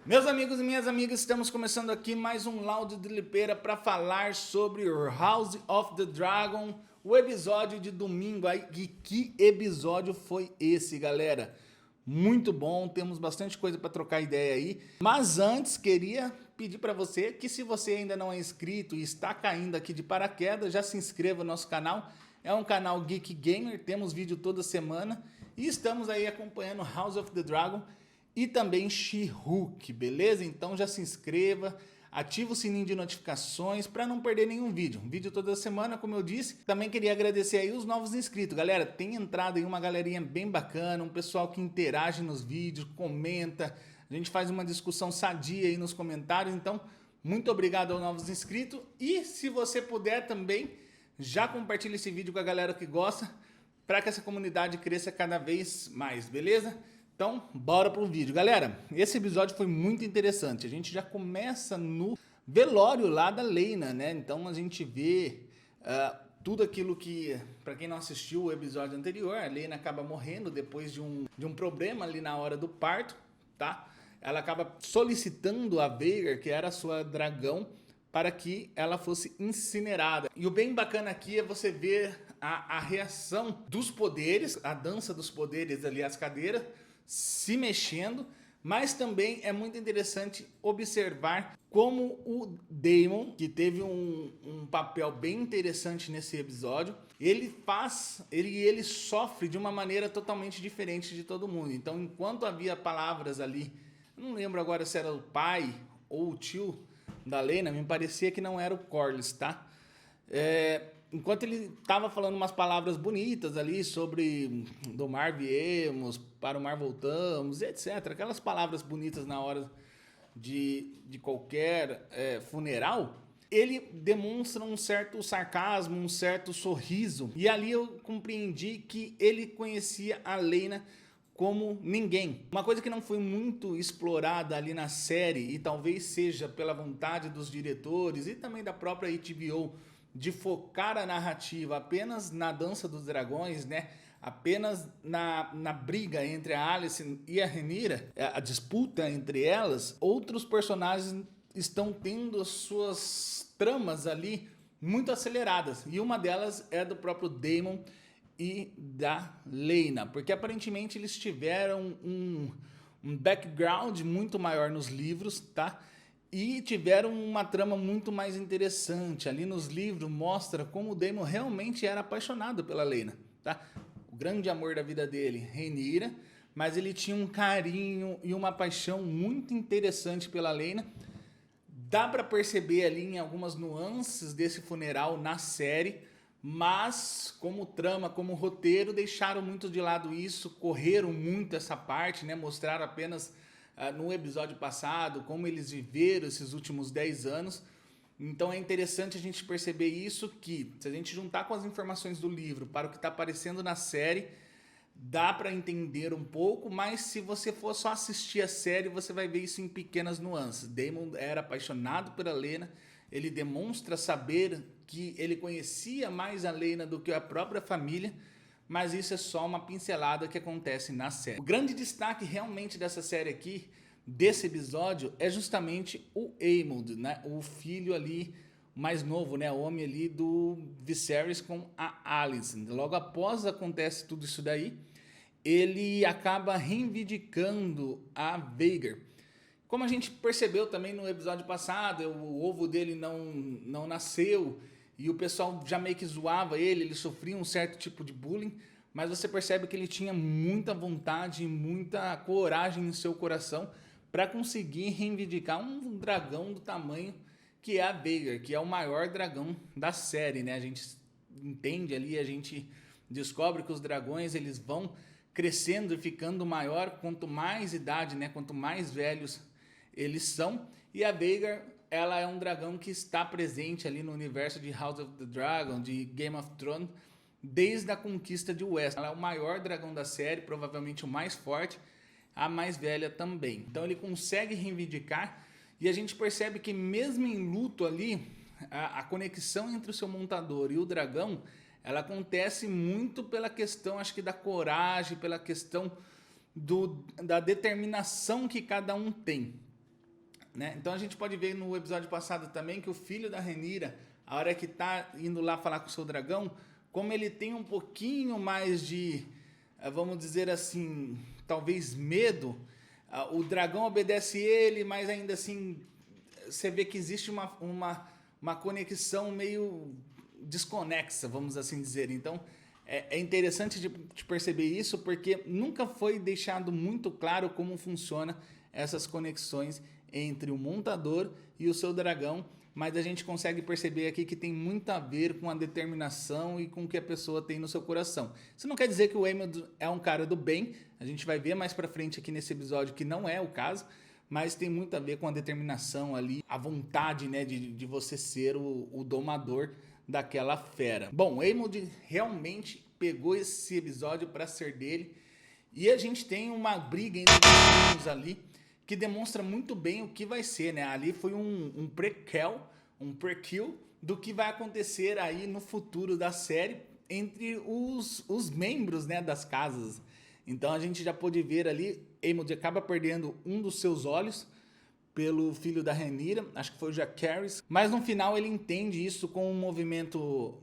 Meus amigos e minhas amigas, estamos começando aqui mais um Laude de Lipeira para falar sobre House of the Dragon, o episódio de domingo. Aí, e que episódio foi esse, galera? Muito bom, temos bastante coisa para trocar ideia aí. Mas antes, queria pedir para você que se você ainda não é inscrito e está caindo aqui de paraquedas, já se inscreva no nosso canal. É um canal Geek Gamer, temos vídeo toda semana e estamos aí acompanhando House of the Dragon e também She-Hulk, beleza? Então já se inscreva, ativa o sininho de notificações para não perder nenhum vídeo. Vídeo toda semana, como eu disse. Também queria agradecer aí os novos inscritos. Galera, tem entrado aí uma galerinha bem bacana, um pessoal que interage nos vídeos, comenta, a gente faz uma discussão sadia aí nos comentários. Então, muito obrigado aos novos inscritos. E se você puder também, já compartilha esse vídeo com a galera que gosta, para que essa comunidade cresça cada vez mais, beleza? Então, bora pro vídeo. Galera, esse episódio foi muito interessante. A gente já começa no velório lá da Lena, né? Então a gente vê tudo aquilo que, para quem não assistiu o episódio anterior, a Lena acaba morrendo depois de um problema ali na hora do parto, tá? Ela acaba solicitando a Veigar, que era a sua dragão, para que ela fosse incinerada. E o bem bacana aqui é você ver a reação dos poderes, a dança dos poderes ali, as cadeiras, se mexendo, mas também é muito interessante observar como o Daemon, que teve um papel bem interessante nesse episódio, ele sofre de uma maneira totalmente diferente de todo mundo. Então, enquanto havia palavras ali, eu não lembro agora se era o pai ou o tio da Lena, me parecia que não era o Corlys, tá? Enquanto ele estava falando umas palavras bonitas ali sobre do mar viemos, para o mar voltamos, etc. Aquelas palavras bonitas na hora de qualquer funeral, ele demonstra um certo sarcasmo, um certo sorriso. E ali eu compreendi que ele conhecia a Lena como ninguém. Uma coisa que não foi muito explorada ali na série, e talvez seja pela vontade dos diretores e também da própria HBO, de focar a narrativa apenas na dança dos dragões, né? Apenas na briga entre a Alicent e a Rhaenyra, a disputa entre elas, outros personagens estão tendo as suas tramas ali muito aceleradas. E uma delas é do próprio Daemon e da Lena, porque aparentemente eles tiveram um background muito maior nos livros, tá? E tiveram uma trama muito mais interessante. Ali nos livros mostra como o Daemon realmente era apaixonado pela Lena, tá? O grande amor da vida dele, Rhaenyra, mas ele tinha um carinho e uma paixão muito interessante pela Lena. Dá para perceber ali em algumas nuances desse funeral na série, mas como trama, como roteiro, deixaram muito de lado isso, correram muito essa parte, né? Mostraram apenas no episódio passado como eles viveram esses últimos 10 anos. Então é interessante a gente perceber isso, que se a gente juntar com as informações do livro para o que está aparecendo na série, dá para entender um pouco, mas se você for só assistir a série, você vai ver isso em pequenas nuances. Daemon era apaixonado pela Lena, ele demonstra saber que ele conhecia mais a Lena do que a própria família, mas isso é só uma pincelada que acontece na série. O grande destaque realmente dessa série aqui, desse episódio, é justamente o Aemond, né? O filho ali mais novo, né? O homem ali do Viserys com a Alicent. Logo após acontece tudo isso daí, ele acaba reivindicando a Veigar. Como a gente percebeu também no episódio passado, o ovo dele não nasceu e o pessoal já meio que zoava ele sofria um certo tipo de bullying, mas você percebe que ele tinha muita vontade e muita coragem em seu coração para conseguir reivindicar um dragão do tamanho que é a Veigar, que é o maior dragão da série, né? A gente entende ali, a gente descobre que os dragões eles vão crescendo e ficando maior quanto mais idade, né? Quanto mais velhos eles são. E a Veigar, ela é um dragão que está presente ali no universo de House of the Dragon, de Game of Thrones, desde a conquista de Westeros. Ela é o maior dragão da série, provavelmente o mais forte, a mais velha também. Então ele consegue reivindicar e a gente percebe que mesmo em luto ali, a conexão entre o seu montador e o dragão, ela acontece muito pela questão, acho que da coragem, pela questão da determinação que cada um tem. né? Então a gente pode ver no episódio passado também que o filho da Rhaenyra, a hora que tá indo lá falar com o seu dragão, como ele tem um pouquinho mais de, vamos dizer assim, talvez medo, o dragão obedece ele, mas ainda assim você vê que existe uma conexão meio desconexa, vamos assim dizer. Então é interessante de perceber isso, porque nunca foi deixado muito claro como funciona essas conexões entre o montador e o seu dragão, mas a gente consegue perceber aqui que tem muito a ver com a determinação e com o que a pessoa tem no seu coração. Isso não quer dizer que o Aemond é um cara do bem, a gente vai ver mais pra frente aqui nesse episódio que não é o caso, mas tem muito a ver com a determinação ali, a vontade, né, de você ser o domador daquela fera. Bom, o Aemond realmente pegou esse episódio para ser dele, e a gente tem uma briga entre os primos ali que demonstra muito bem o que vai ser, né? Ali foi um prequel do que vai acontecer aí no futuro da série entre os membros, né, das casas. Então a gente já pôde ver ali, Aemond acaba perdendo um dos seus olhos pelo filho da Rhaenyra, acho que foi o Jacaerys, mas no final ele entende isso como um movimento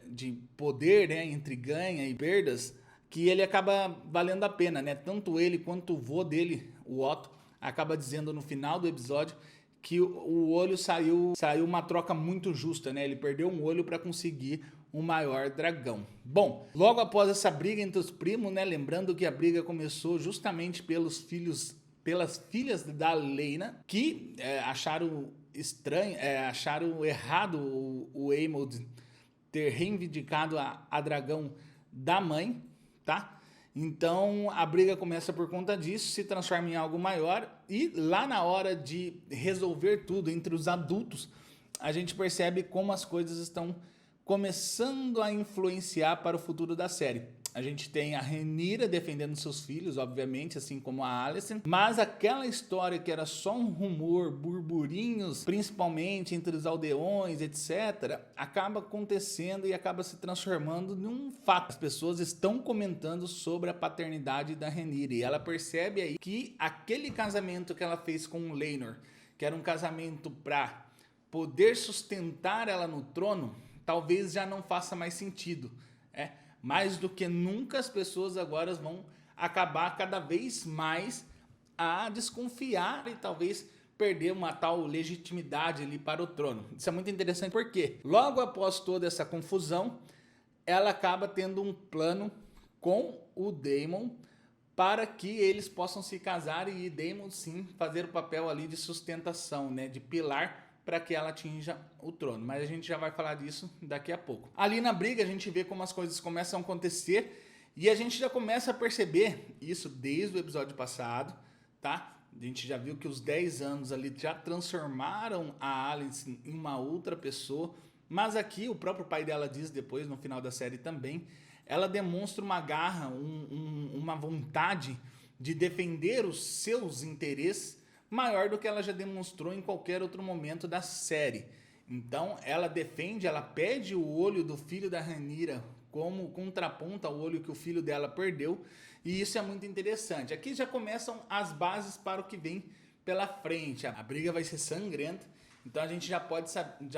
de poder, né, entre ganha e perdas, que ele acaba valendo a pena, né? Tanto ele quanto o vô dele, o Otto, acaba dizendo no final do episódio que o olho saiu uma troca muito justa, né? Ele perdeu um olho para conseguir um maior dragão. Bom, logo após essa briga entre os primos, né? Lembrando que a briga começou justamente pelas filhas da Laena, que acharam estranho, acharam errado o Aemond ter reivindicado a dragão da mãe, tá? Então a briga começa por conta disso, se transforma em algo maior, e lá na hora de resolver tudo entre os adultos, a gente percebe como as coisas estão começando a influenciar para o futuro da série. A gente tem a Rhaenyra defendendo seus filhos, obviamente, assim como a Alicent, mas aquela história que era só um rumor, burburinhos, principalmente entre os aldeões, etc., acaba acontecendo e acaba se transformando num fato. As pessoas estão comentando sobre a paternidade da Rhaenyra e ela percebe aí que aquele casamento que ela fez com o Laenor, que era um casamento para poder sustentar ela no trono, talvez já não faça mais sentido, mais do que nunca as pessoas agora vão acabar cada vez mais a desconfiar e talvez perder uma tal legitimidade ali para o trono. Isso é muito interessante porque logo após toda essa confusão, ela acaba tendo um plano com o Daemon para que eles possam se casar e Daemon sim fazer o papel ali de sustentação, né, de pilar para que ela atinja o trono. Mas a gente já vai falar disso daqui a pouco. Ali na briga a gente vê como as coisas começam a acontecer e a gente já começa a perceber isso desde o episódio passado, tá? A gente já viu que os 10 anos ali já transformaram a Alicent em uma outra pessoa, mas aqui o próprio pai dela diz depois, no final da série também, ela demonstra uma garra, uma vontade de defender os seus interesses maior do que ela já demonstrou em qualquer outro momento da série. Então ela defende, ela pede o olho do filho da Rhaenyra como contraponto ao olho que o filho dela perdeu, e isso é muito interessante. Aqui já começam as bases para o que vem pela frente. A briga vai ser sangrenta, então a gente já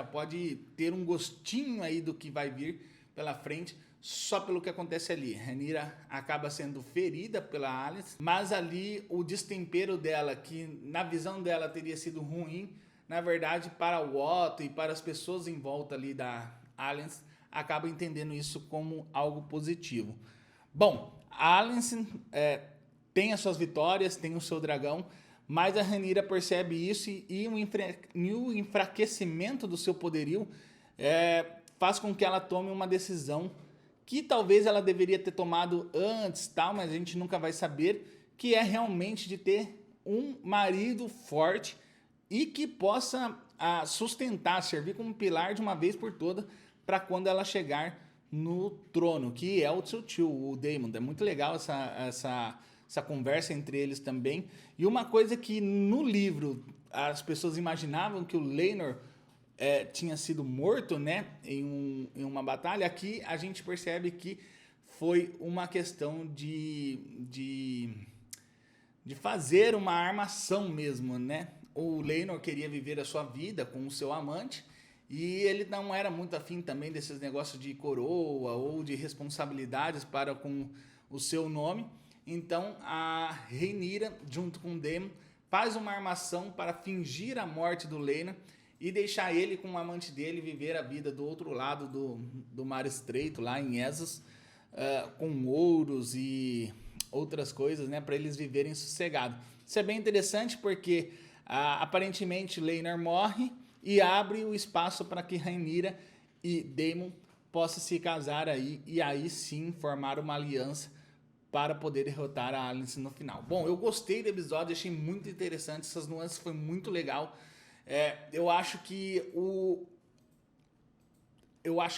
pode ter um gostinho aí do que vai vir pela frente, só pelo que acontece ali. Rhaenyra acaba sendo ferida pela Alicent, mas ali o destempero dela, que na visão dela teria sido ruim, na verdade para o Otto e para as pessoas em volta ali da Alicent, acaba entendendo isso como algo positivo. Bom, a Alicent tem as suas vitórias, tem o seu dragão, mas a Rhaenyra percebe isso e o enfraquecimento do seu poderio faz com que ela tome uma decisão que talvez ela deveria ter tomado antes, tal, mas a gente nunca vai saber, que é realmente de ter um marido forte e que possa sustentar, servir como pilar de uma vez por toda para quando ela chegar no trono, que é o seu tio, o Daemon. É muito legal essa conversa entre eles também. E uma coisa que no livro as pessoas imaginavam que o Laenor tinha sido morto, né, em uma batalha, aqui a gente percebe que foi uma questão de fazer uma armação mesmo, né? o Laenor queria viver a sua vida com o seu amante, e ele não era muito afim também desses negócios de coroa ou de responsabilidades para com o seu nome. Então a Rhaenyra, junto com Daemon, faz uma armação para fingir a morte do Laenor e deixar ele com o amante dele viver a vida do outro lado do Mar Estreito, lá em Essos, com ouros e outras coisas, né, para eles viverem sossegado. Isso é bem interessante porque aparentemente Laenor morre e abre o espaço para que Rhaenyra e Daemon possam se casar aí e aí sim formar uma aliança para poder derrotar a Alicent no final. Bom, eu gostei do episódio, achei muito interessante, essas nuances foi muito legal. Eu acho que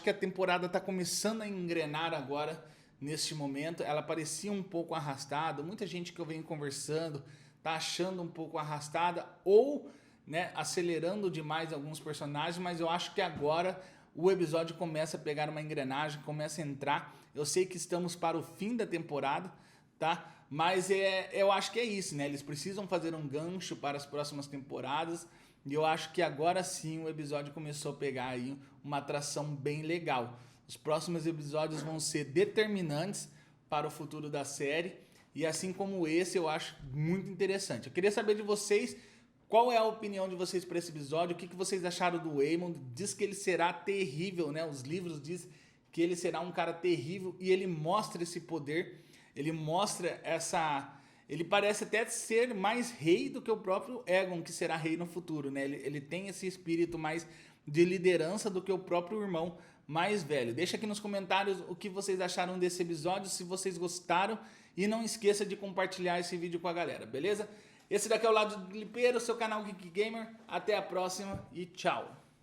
a temporada está começando a engrenar agora, neste momento. Ela parecia um pouco arrastada, muita gente que eu venho conversando tá achando um pouco arrastada ou, né, acelerando demais alguns personagens, mas eu acho que agora o episódio começa a pegar uma engrenagem, começa a entrar. Eu sei que estamos para o fim da temporada, tá? Mas eu acho que é isso, né? Eles precisam fazer um gancho para as próximas temporadas. E eu acho que agora sim o episódio começou a pegar aí uma atração bem legal. Os próximos episódios vão ser determinantes para o futuro da série. E assim como esse, eu acho muito interessante. Eu queria saber de vocês, qual é a opinião de vocês para esse episódio? O que vocês acharam do Aemond? Diz que ele será terrível, né? Os livros dizem que ele será um cara terrível e ele mostra esse poder. Ele mostra essa... Ele parece até ser mais rei do que o próprio Aegon, que será rei no futuro, né? Ele tem esse espírito mais de liderança do que o próprio irmão mais velho. Deixa aqui nos comentários o que vocês acharam desse episódio, se vocês gostaram. E não esqueça de compartilhar esse vídeo com a galera, beleza? Esse daqui é o Lado do Lipeiro, seu canal Geek Gamer. Até a próxima e tchau!